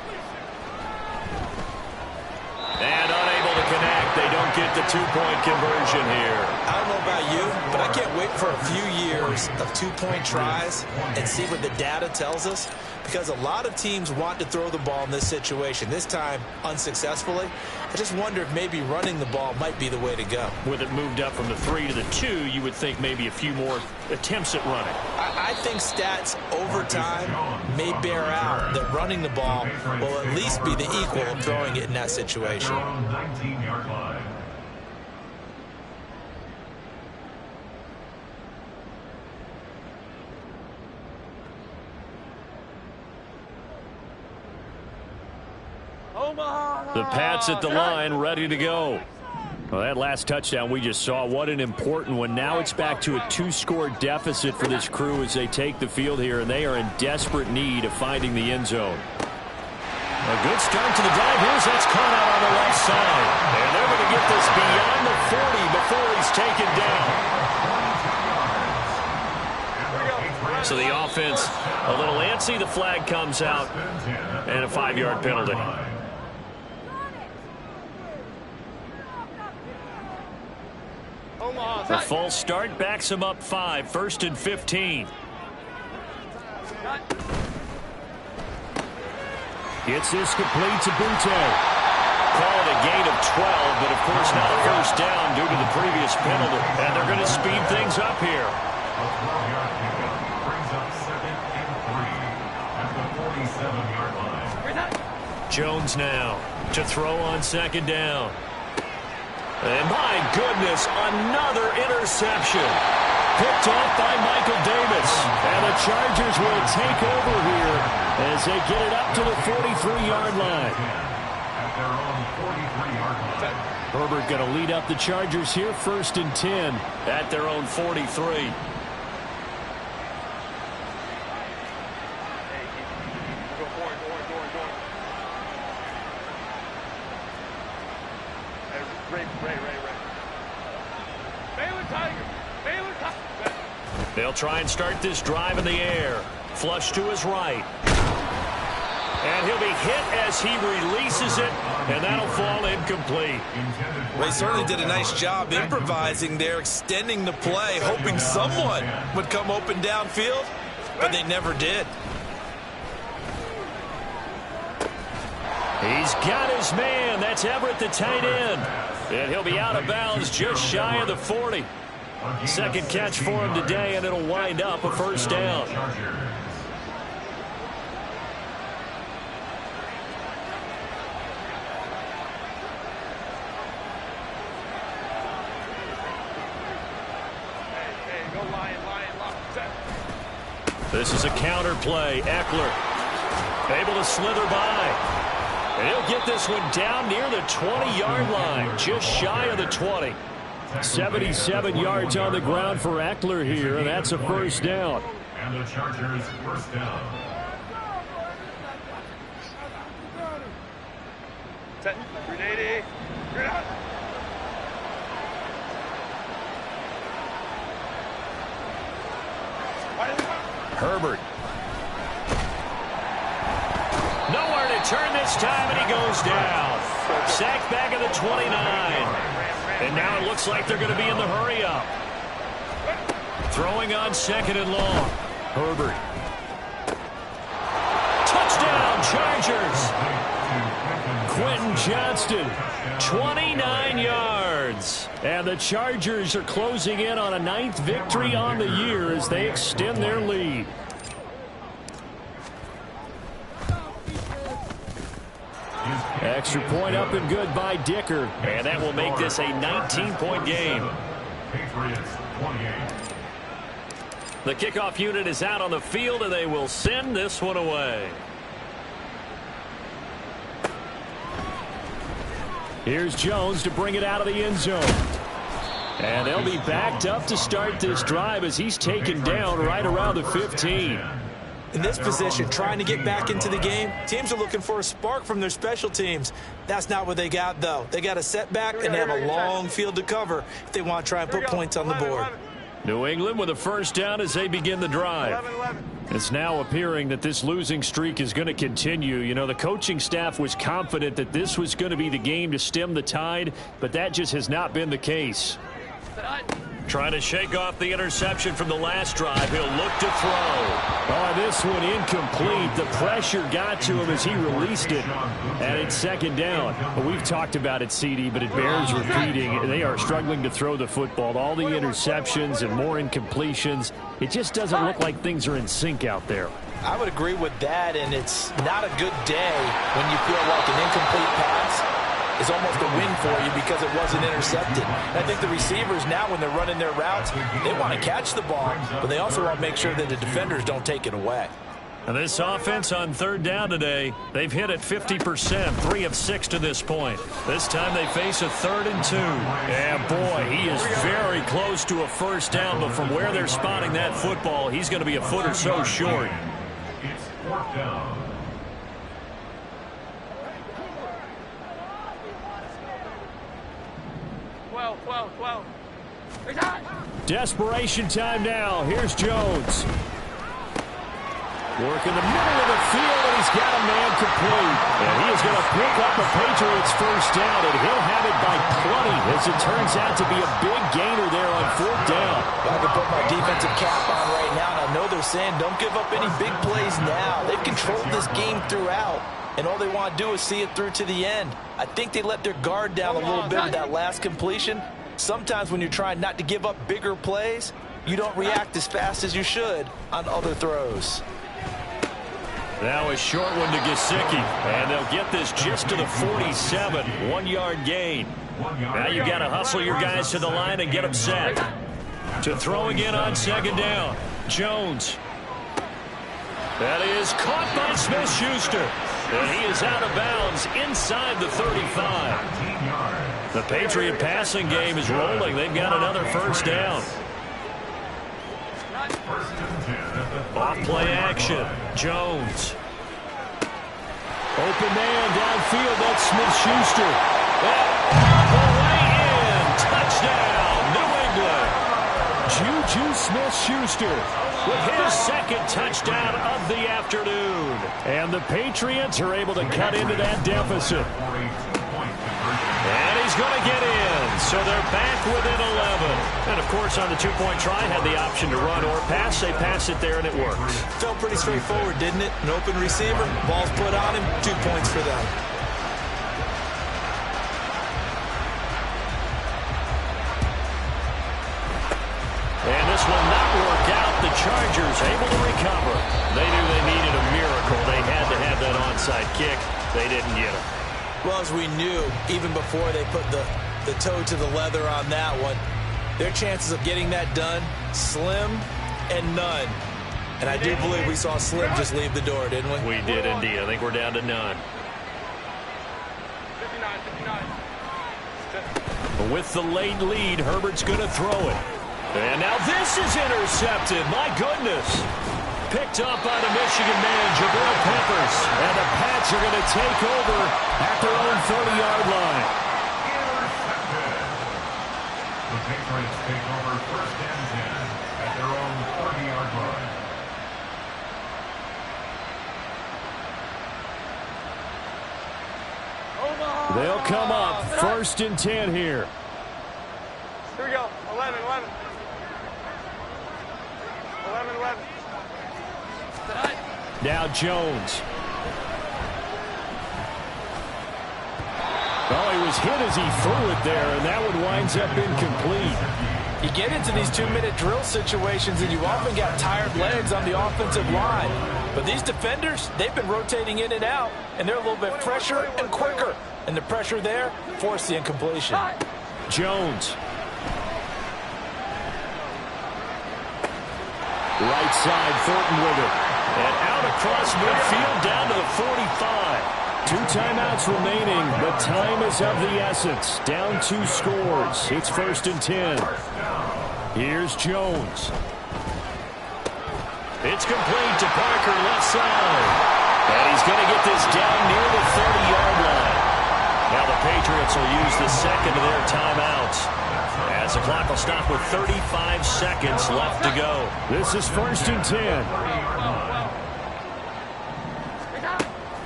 And unable to connect. They don't get the two-point conversion here. I don't know about you, but I can't wait for a few years of two-point tries and see what the data tells us, because a lot of teams want to throw the ball in this situation, this time unsuccessfully. I just wonder if maybe running the ball might be the way to go. With it moved up from the 3 to the 2, you would think maybe a few more attempts at running. I think stats over time may bear out that running the ball will at least be the equal of throwing it in that situation. 19-yard line. The Pats at the line, ready to go. Well, that last touchdown we just saw, what an important one. Now it's back to a 2-score deficit for this crew as they take the field here, and they are in desperate need of finding the end zone. A good start to the drive. Here's that's caught out on the left side. And they're going to get this beyond the 40 before he's taken down. So the offense a little antsy. The flag comes out, and a 5-yard penalty. The false start backs him up 5, 1st and 15. Gets this complete to Butte. Call it a gain of 12, but of course not a first down due to the previous penalty. And they're going to speed things up here. A 12-yard pickup brings up 2nd and 3 at the 47-yard line. Jones now to throw on 2nd down. And my goodness, another interception. Picked off by Michael Davis. And the Chargers will take over here as they get it up to the 43-yard line. At their own 43-yard line. Herbert going to lead up the Chargers here, 1st and 10 at their own 43. They'll try and start this drive in the air. Flush to his right. And he'll be hit as he releases it, and that'll fall incomplete. Well, he certainly did a nice job improvising there, extending the play, hoping someone would come open downfield, but they never did. He's got his man. That's Everett, the tight end. And he'll be out of bounds just shy of the 40. Second catch for him today, and it'll wind up a first down. This is a counter play. Eckler able to slither by. And he'll get this one down near the 20-yard line, just shy of the 20. 77 yards on the ground for Eckler here, and that's a first down. And the Chargers first down. Set. 380. Grenade. Herbert. Nowhere to turn this time, and he goes down. Sacked back at the 29. And now it looks like they're going to be in the hurry-up. Throwing on 2nd and long. Herbert. Touchdown, Chargers. Quentin Johnston, 29 yards. And the Chargers are closing in on a 9th victory on the year as they extend their lead. Extra point up and good by Dicker. And that will make this a 19-point game. Patriots 28. The kickoff unit is out on the field, and they will send this one away. Here's Jones to bring it out of the end zone. And they'll be backed up to start this drive as he's taken down right around the 15. In this position, trying to get back into the game, teams are looking for a spark from their special teams. That's not what they got, though. They got a setback, and they have a long field to cover if they want to try and put points on the board. New England with a first down as they begin the drive. It's now appearing that this losing streak is going to continue. You know, the coaching staff was confident that this was going to be the game to stem the tide, but that just has not been the case. Trying to shake off the interception from the last drive. He'll look to throw. Oh, this one incomplete. The pressure got to him as he released it. And it's 2nd down. Well, we've talked about it, CD, but it bears repeating. They are struggling to throw the football. All the interceptions and more incompletions. It just doesn't look like things are in sync out there. I would agree with that, and it's not a good day when you feel like an incomplete pass is almost a win for you because it wasn't intercepted. And I think the receivers now, when they're running their routes, they want to catch the ball, but they also want to make sure that the defenders don't take it away. And this offense on third down today, they've hit it 50%, 3 of 6 to this point. This time they face a 3rd and 2. And boy, he is very close to a first down, but from where they're spotting that football, he's going to be a foot or so short. It's 4th down. Desperation time now. Here's Jones. Working the middle of the field, and he's got a man complete. And he is going to pick up a Patriots first down, and he'll have it by plenty, as it turns out to be a big gainer there on 4th down. I can put my defensive cap on right now, and I know they're saying don't give up any big plays now. They've controlled this game throughout, and all they want to do is see it through to the end. I think they let their guard down a little bit with that last completion. Sometimes when you're trying not to give up bigger plays, you don't react as fast as you should on other throws. Now a short one to Gesicki, and they'll get this just to the 47, 1-yard gain. Now you've got to hustle your guys to the line and get them set. To throw again on 2nd down, Jones. That is caught by Smith-Schuster, and he is out of bounds inside the 35. The Patriot passing game is rolling. They've got another first down. Off play action. Jones. Open man downfield. That's Smith-Schuster. Way in. Touchdown, New England. Juju Smith-Schuster with his 2nd touchdown of the afternoon. And the Patriots are able to cut into that deficit. And he's going to get in. So they're back within 11. And, of course, on the 2-point try, had the option to run or pass. They pass it there, and it works. Felt pretty straightforward, didn't it? An open receiver, ball's put on him, 2 points for them. And this will not work out. The Chargers able to recover. They knew they needed a miracle. They had to have that onside kick. They didn't get it. Well, as we knew, even before they put the toe to the leather on that one, their chances of getting that done, slim and none. And I do believe we saw Slim just leave the door, didn't we? We did indeed. I think we're down to none. 59. But with the late lead, Herbert's going to throw it. And now this is intercepted. My goodness. Picked up by the Michigan man, Jabril Peppers. And the Pats are going to take over at their own 30-yard line. The Patriots take over 1st and 10 at their own 30-yard line. They'll come up 1st and 10 here. Here we go. 11. 11. Now Jones. Oh, he was hit as he threw it there, and that one winds up incomplete. You get into these 2-minute drill situations, and you often got tired legs on the offensive line. But these defenders, they've been rotating in and out, and they're a little bit fresher and quicker. And the pressure there forced the incompletion. Jones. Right side, Thornton with it. And out across midfield down to the 45. 2 timeouts remaining, but time is of the essence. Down 2 scores. It's 1st and 10. Here's Jones. It's complete to Parker, left side. And he's going to get this down near the 30-yard line. Now the Patriots will use the 2nd of their timeouts, as the clock will stop with 35 seconds left to go. This is 1st and 10.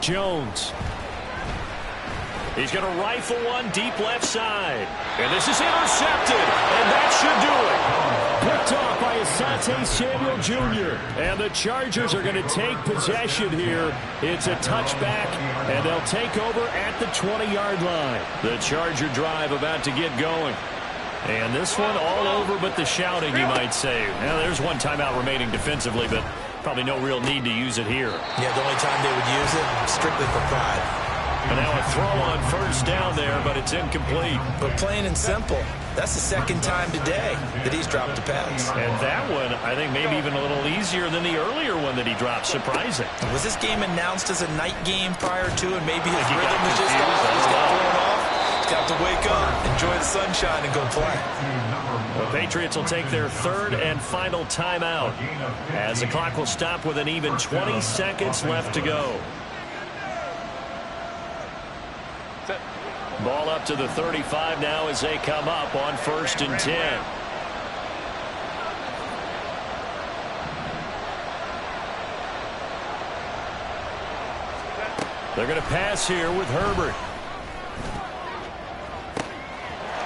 Jones. He's going to rifle one deep left side. And this is intercepted. And that should do it. Picked off by Asante Samuel Jr. And the Chargers are going to take possession here. It's a touchback, and they'll take over at the 20-yard line. The Charger drive about to get going. And this one all over but the shouting, you might say. Now, there's one timeout remaining defensively, but probably no real need to use it here. Yeah, the only time they would use it, strictly for pride. And now a throw on first down there, but it's incomplete. But plain and simple, that's the second time today that he's dropped a pass. And that one, I think, maybe even a little easier than the earlier one that he dropped. Surprising. Was this game announced as a night game prior to, and maybe his rhythm was just off? He's got thrown off. He's got to wake up, enjoy the sunshine, and go play. The Patriots will take their third and final timeout as the clock will stop with an even 20 seconds left to go. Ball up to the 35 now as they come up on 1st and 10. They're going to pass here with Herbert.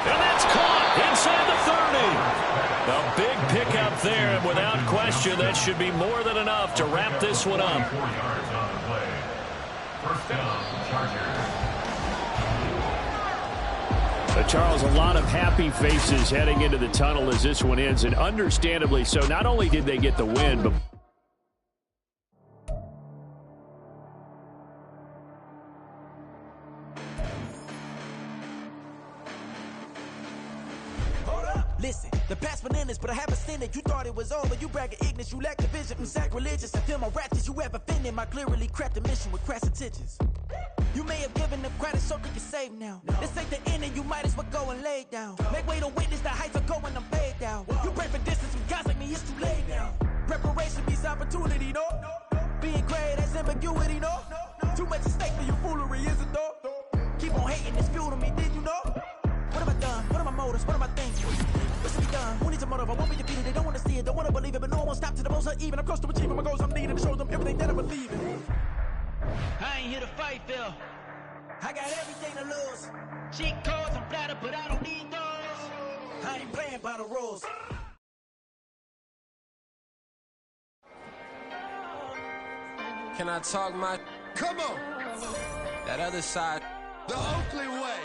And that's caught inside the 30. A big pickup there, and without question, that should be more than enough to wrap this one up. 4 yards on the play. First down, Chargers. Charles, a lot of happy faces heading into the tunnel as this one ends, and understandably so. Not only did they get the win, but listen, the past bananas, but I haven't seen it. You thought it was over, you bragging ignorance, you lack the vision. I'm sacrilegious, I feel my wrath as you ever offended. My clearly crafted mission with crass intentions. You may have given them credit so they can save now. This ain't the end and you might as well go and lay down. Make way to witness the heights of going, I'm paid down. You pray for distance with guys like me, it's too late now. Preparation means opportunity, no? Being great, that's ambiguity, no? Too much at stake for your foolery, is it though? Keep on hating, it's fuel to me, did you know? What have I done? What are my motives? What am I thinking? What should be done? Who needs a motive? I won't be defeated. They don't want to see it, don't want to believe it, but no one won't stop to the most uneven. I'm close to achieving my goals. I'm needing to show them everything that I believe in. I ain't here to fight, Phil. I got everything to lose. Cheat codes, I'm flattered, but I don't need those. I ain't playing by the rules. Can I talk my... Come on. That other side. The Oakley way.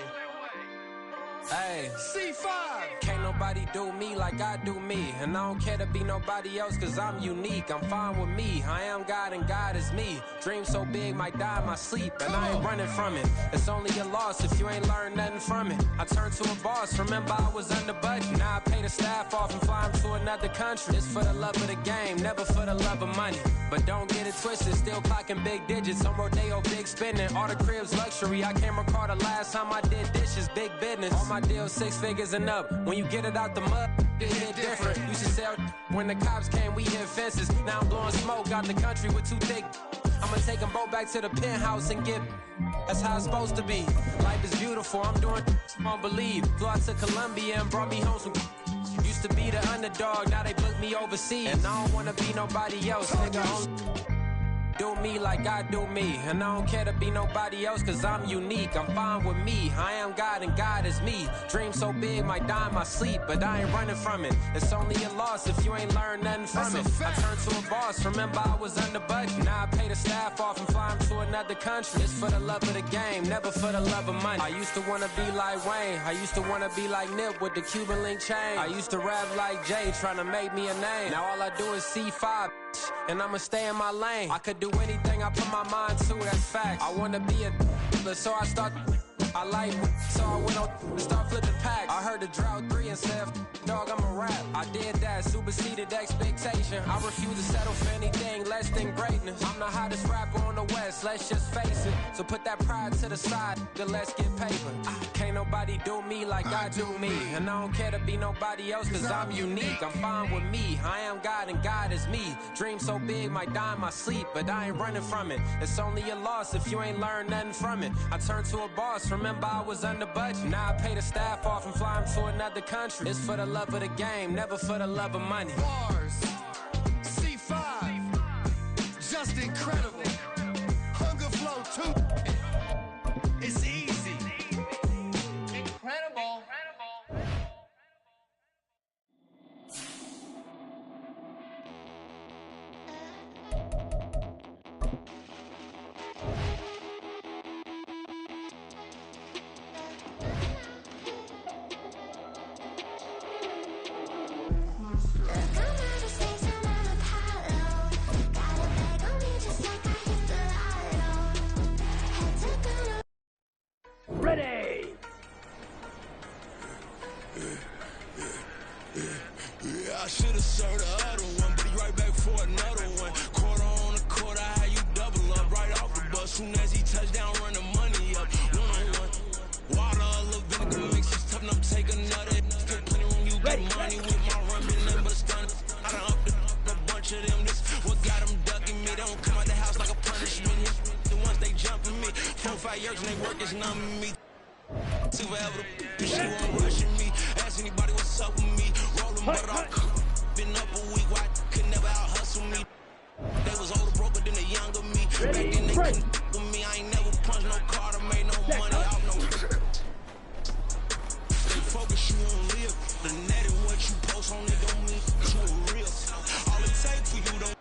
Hey. C5. Can't nobody do me like I do me. And I don't care to be nobody else cause I'm unique. I'm fine with me. I am God and God is me. Dream so big might die in my sleep. And I ain't running from it. It's only a loss if you ain't learned nothing from it. I turned to a boss. Remember I was under budget. Now I pay the staff off and fly them to another country. It's for the love of the game, never for the love of money. But don't get it twisted. Still clocking big digits. On Rodeo, big spending. All the cribs luxury. I can't recall the last time I did dishes. Big business. All my deals 6 figures and up. When you get it out the mud, it hit different. Used to sell when the cops came, we hit fences. Now I'm blowing smoke out the country with 2 thick. I'ma take them both back to the penthouse and get. That's how it's supposed to be. Life is beautiful, I'm doing won't believe. Flew out to Colombia and brought me home some. Used to be the underdog, now they booked me overseas. And I don't wanna be nobody else, nigga. Do me like I do me. And I don't care to be nobody else cause I'm unique. I'm fine with me. I am God and God is me. Dream so big might die in my sleep, but I ain't running from it. It's only a loss if you ain't learned nothing from it. I turned to a boss. Remember I was under budget. Now I pay the staff off and fly them to another country. It's for the love of the game, never for the love of money. I used to wanna be like Wayne. I used to wanna be like Nip with the Cuban link chain. I used to rap like Jay, trying to make me a name. Now all I do is C5. And I'ma stay in my lane. I could do anything I put my mind to, that's facts. I wanna be a so I start. I like so I went on and start flipping packs. I heard the drought 3 and said, dog, I'm a rap. I did that, superseded expectation. I refuse to settle for anything less than greatness. I'm the hottest rapper on the West, let's just face it. So put that pride to the side, then let's get paper. Can't nobody do me like I do me. And I don't care to be nobody else cause I'm unique. I'm fine with me, I am God and God is me. Dream so big might die in my sleep, but I ain't running from it. It's only a loss if you ain't learned nothing from it. I turned to a boss, remember I was under budget. Now I pay the staff off and fly them to another country. It's for the love of the game, never for the love of money. Bars. C5. Just incredible. Hunger flow 2. It's easy. Incredible. Come out serve the other one, but he right back for another one. Quarter on a quarter, how you double up right off the bus. Soon as he touch down, run the money up. One-on-one. Water, a little vinegar mix, it's tough enough to take another. Still plenty room, you get money with my run, been nothing but a stun. I done upped a bunch of them. This what got them ducking me. They don't come out the house like a punishment. The ones they jumping me. 4-5 years and they work is numbing me. See forever the she won't rushing me. Ask anybody what's up with me. Rolling but I'm been up a week. Why could never out hustle me? They was older, broker than the younger me. Back then they couldn't with me. I ain't never punched no card or made no money out no. They focus you on live. The net and what you post on it don't mean you a real. All it takes for you don't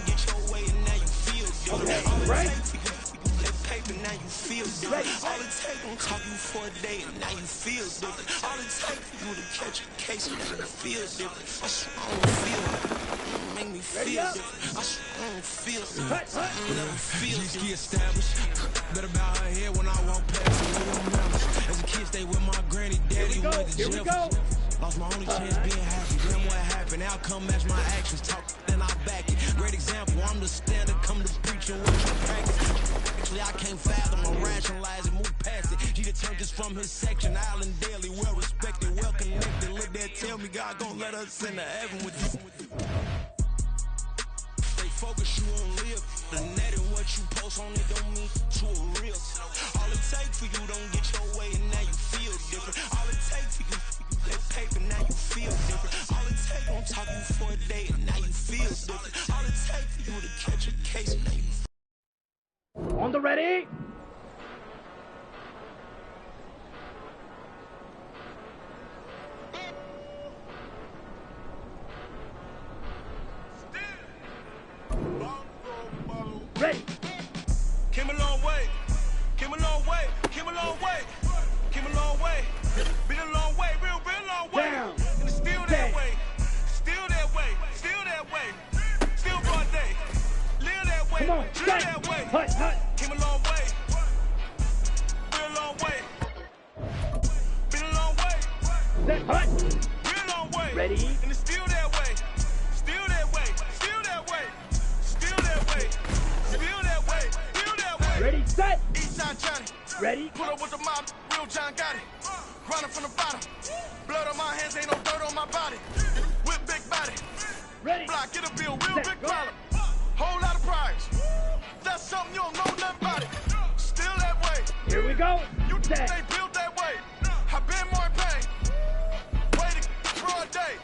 get your way and now you feel different. All it takes for you that paper now you feel different. All it takes don't talk you for a day and now you feel different. All it takes for you to catch a case and now you feel different. I swear I don't feel it. Make me feel different. I swear I don't feel different. I never feel different. Established. Better bow her head when I walk past her. As a kid, stay with my granny, daddy went to jail. Lost my only chance being happy. Then what happened? Outcome match my actions. Talk, then I back it. Great example. I'm the standard. Come to preach and what you practice. Actually, I can't fathom or rationalize and move past it. He turned this from his section. Island daily, well respected, well connected. Look there, tell me God gon' let us into heaven with you. They focus you on live. The net and what you post on it don't mean you a real. All it takes for you don't get your way and now you feel different. All it takes for you that paper now you feel different. All it takes don't talk you for a day and now you feel different. All it takes for you to catch a case and now you on the ready. Ready. Came a long way, came a long way, came a long way, came a long way, been a long way, real long way. Down. And it's still that way, still that way, still that way, still broad day, live that way, Come on, live that way. Hut, hut. Came a long way, real long way, been a long way, Set, hut. real long way. Ready. And it's still that way, still that way, still that way, still that way, still that way, still that way. Ready, set. Eastside Johnny. Ready. Put up with the mob, real John got it. Running from the bottom. Blood on my hands, ain't no dirt on my body. With big body. Ready. Block, get a bill, real Set, big go. problem. Whole lot of prize. That's something you don't know nothing about it. Still that way. Here we go. You Set. they built that way. I been more in pain. Waiting for a day.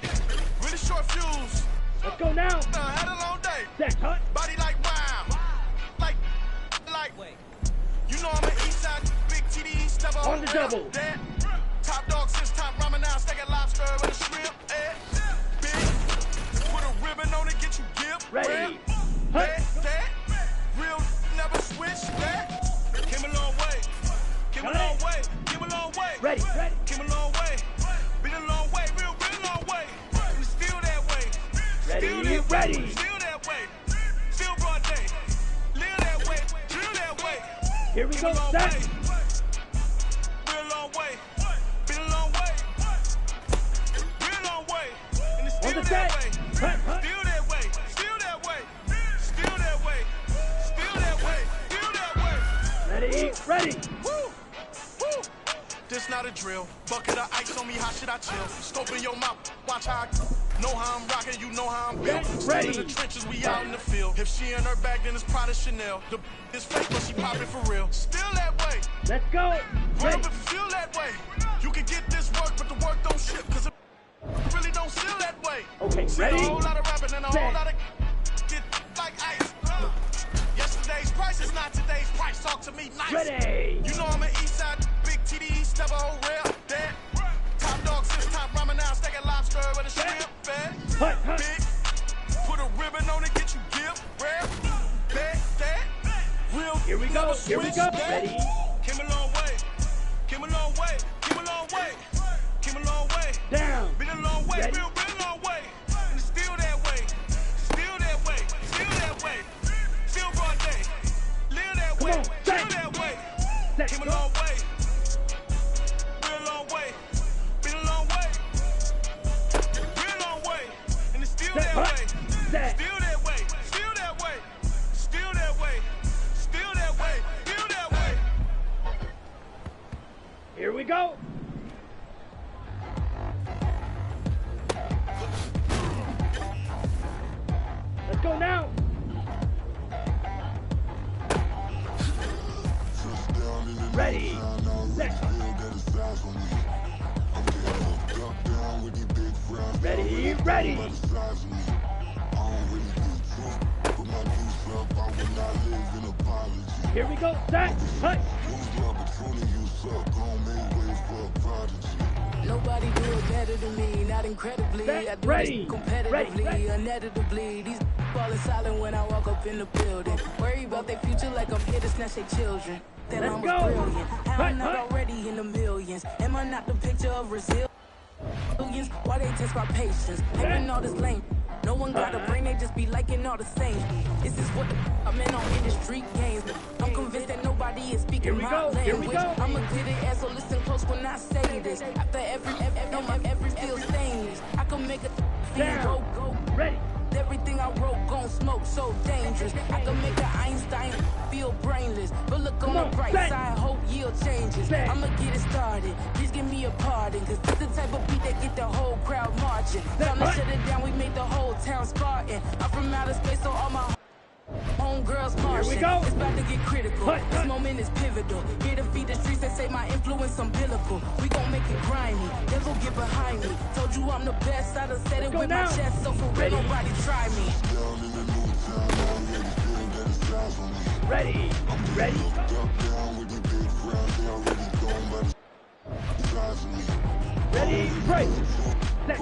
Really short fuse. Let's go now. Had a long day. Set, hut. Body like wow. Like. You know I'm an Eastside big TD stepper. On the double. Dead. Top dog since top ramen now. Steak at lobster with a shrimp. Big. Put a ribbon on it, get you gift. Ready. That. Real never switch. That. Came a long way. Came a long way. Came a long way. Ready. Ready. Came a long way. Been a long way. Real long way. And still that way. Ready. Still that Ready. way. Still that way. Still broad day. Live that way. Live that way. Here we go. Set. Real long way. Been a long way. Real long way. And it's On still the that set. way. Hut, hut. Still that way. Still that way. Still that way. Still that way. Still that way. Ready. Ready. Woo! Woo! This not a drill. Bucket of ice on me, how should I chill? Scope in your mouth, watch how I know how I'm rocking, you know how I'm built. Ready. Still in the trenches, we out in the field. If she in her bag, then it's Prada Chanel. The is fake, but she popping for real. Still that way. Let's go. Run Ready. up if you feel that way. You can get this work, but the work don't ship, cause it really don't feel that way. Okay, See ready. a whole lot of rapping and a whole lot of get like ice. Yesterday's price is not today's price. Talk to me nice. Ready. You know I'm an Eastside big TD step a whole rail. That top dog since top ramen now. Steak at lobster with a shrimp. Hut, hut. Big. Put a ribbon on it, get you gift. Rare. That. Real. Here we go. Here we go. Ready. Came a long way. Came a long way. Came a long way. Came a long way. Down. Been a long way. Ready. Real long way. And it's still that way. Still that way. Still that way. Still broad day. Live that Come way. on. Still Set. that way. Set. Came a Go. long way. Real long way. Been a long way. Real long way. And go. Let's go now. Ready, set. Ready, ready. Here we go, set, hut. Nobody do it better than me, not incredibly. Set, I do ready, it competitively, ready. uneditably. These falling silent when I walk up in the building. Worry about their future like I'm here to snatch their children. That Let's I'm go. brilliant. How I'm not Hut. already in the millions. Am I not the picture of resilience? Why they test my patience? Having all this lame. No one got a brain, they just be liking all the same. This is what I'm in on industry games. I'm convinced that nobody is speaking my language. I'm a good ass, so listen close when I say this. After every feel stainless, I can make a feel go. Ready. Everything I wrote gon' smoke, so dangerous. I can make an Einstein feel brainless. But look on the bright side, hope yield changes. I'ma get it started, please give me a pardon. Cause this the type of beat that get the whole crowd marching. Time to shut it down, we made the whole town Spartan. I'm from outer space, so all my homegirls Martian. Here we go. It's about to get critical. This moment is pivotal. Here to feed the streets that say my influence umbilical. We gon' make it grimy. Never get behind me. Told you I'm the best. I done said it with my chest. So for real, nobody try me. Ready. Ready. Ready. Break. Set.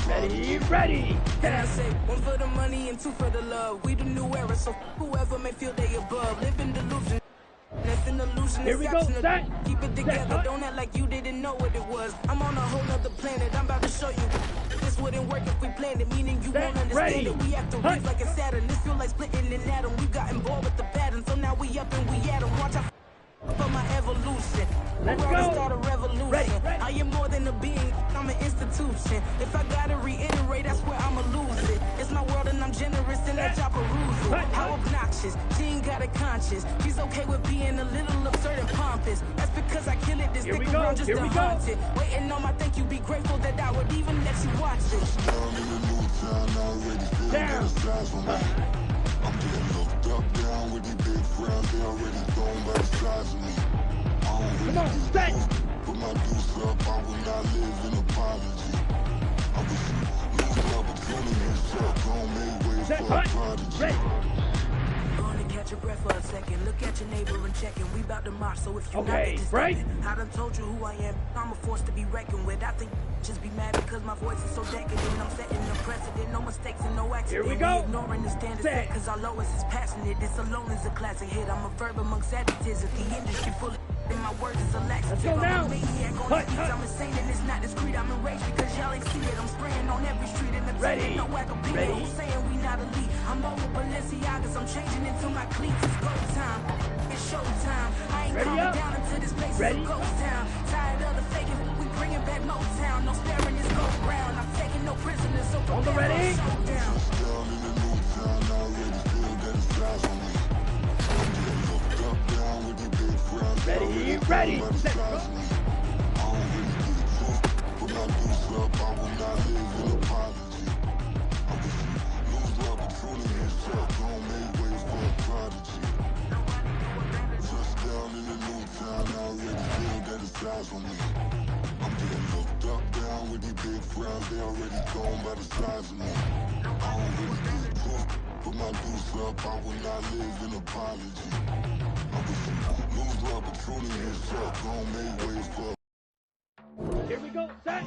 Ready, ready. And I say, one for the money and two for the love. We the new era, so whoever may feel they above. Live in delusion. That's an illusion. Here we go, set. Keep it together. Don't act like you didn't know what it was. I'm on a whole nother planet. I'm about to show you. This wouldn't work if we planned it, meaning you won't understand it. We act to reach like a Saturn. This feel like splitting an atom. We got involved with the pattern, so now we up and we at 'em. Watch out for my evolution. Let's We're go. gonna start a revolution. Ready. I am more than a being, I'm an institution. If I gotta reiterate, that's where I'ma lose it. It's my world and I'm generous in that job perusal. How obnoxious, she ain't got a conscience. She's okay with being a little absurd and pompous. That's because I kill it, this Here stick we go, around just here to we go. haunt it. Waiting on my thank you, be grateful that I would even let you watch it. Down. I'm getting looked up, down with these big friends, they already gone by the size of me. I don't really Come on, set. put my deuce up, I will not live in apology. I wish you lose opportunities, so don't make ways Set. for a prodigy. Ready. Gonna catch your breath for a second. Look at your neighbor and check in. We bout to march, so if you're not Okay, just break. I done told you who I am. I'm a force to be reckoned with. I think just be mad because my voice is so decadent. I'm setting the precedent. No mistakes and no accident. Here we go. Ignoring the standard set because our lowest is passionate. This alone is a classic hit. I'm a verb amongst adjectives. If the industry full of and my words is a laxative. Let's go now. I'm a maniac on the streets. I'm insane and it's not discreet. I'm enraged because y'all ain't see it. I'm spraying on every street in the Ready. no Wikipedia. Ready. Who's saying we not elite? I'm over Balenciagas. I'm changing into my cleats. It's go time. It's showtime. I ain't Ready coming up. down until this place Ready. is a ghost town. Tired of the faking. We bringing back Motown. No sparing this gold ground. I'm taking no prisoners. So On the prepare for ready. a showdown. Down in the new town, I already feel that it's size of me. I'm getting looked up, down with these big friends, they Ready, already ready. gone by the Set. size of me. I don't really get it too. Put my deuce up, I will not live in apology. I wish you lose opportunities, so don't make ways for a prodigy. Just down in the new town, I already feel that it's size of me. I'm getting looked up, down with these big friends, they already gone by the size of me. I don't really get it too. Put my deuce up, I will not live in apology. I wish you lose opportunities, so don't make ways for Here we go, set.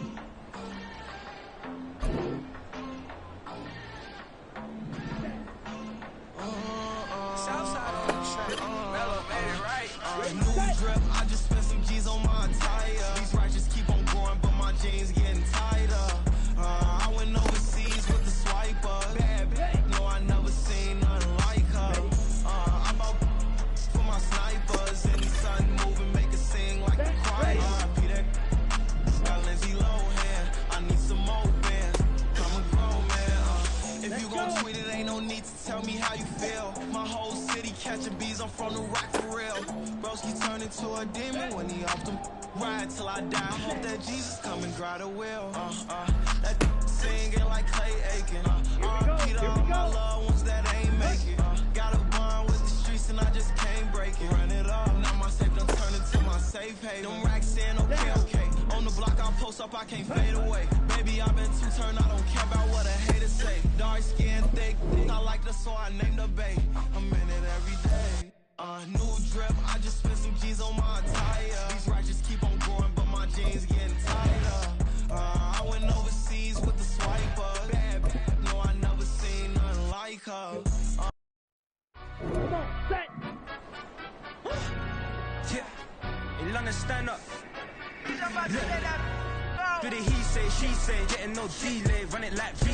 Southside on the track, Mellow made it right. New drip, I just spent some G's on my attire. These righteous keep on going, but my jeans getting tighter. I went overseas with the swiper. Bad, no, I never seen nothing like her. I'm out for my snipers, and the sun moving, make it sing like the choir. tweeted, ain't no need to tell me how you feel. My whole city catching bees, I'm from the rock for real. Broski turned into a demon when he off them ride till I die. I hope that Jesus come and grab the wheel. That singing like Clay Aiken. R.I.P. to all my loved ones that ain't make it. Got a bond with the streets and I just can't break it. Run it up, now my safe done turned into my safe haven. Them racks in, okay. On the block I post up, I can't fade away. Baby, I've been too turned, I don't care about what a hater say. Dark skin, thick, I like the so I named the bay. I'm in it every day. New drip, I just spent some G's on my attire. These racks just keep on growing, but my jeans getting tighter. I went overseas with the swiper. Bad, no, I never seen nothing like her. Come on, set. Yeah, hey, London, stand up. Look. Do the he say, she say, getting no delay, run it like V.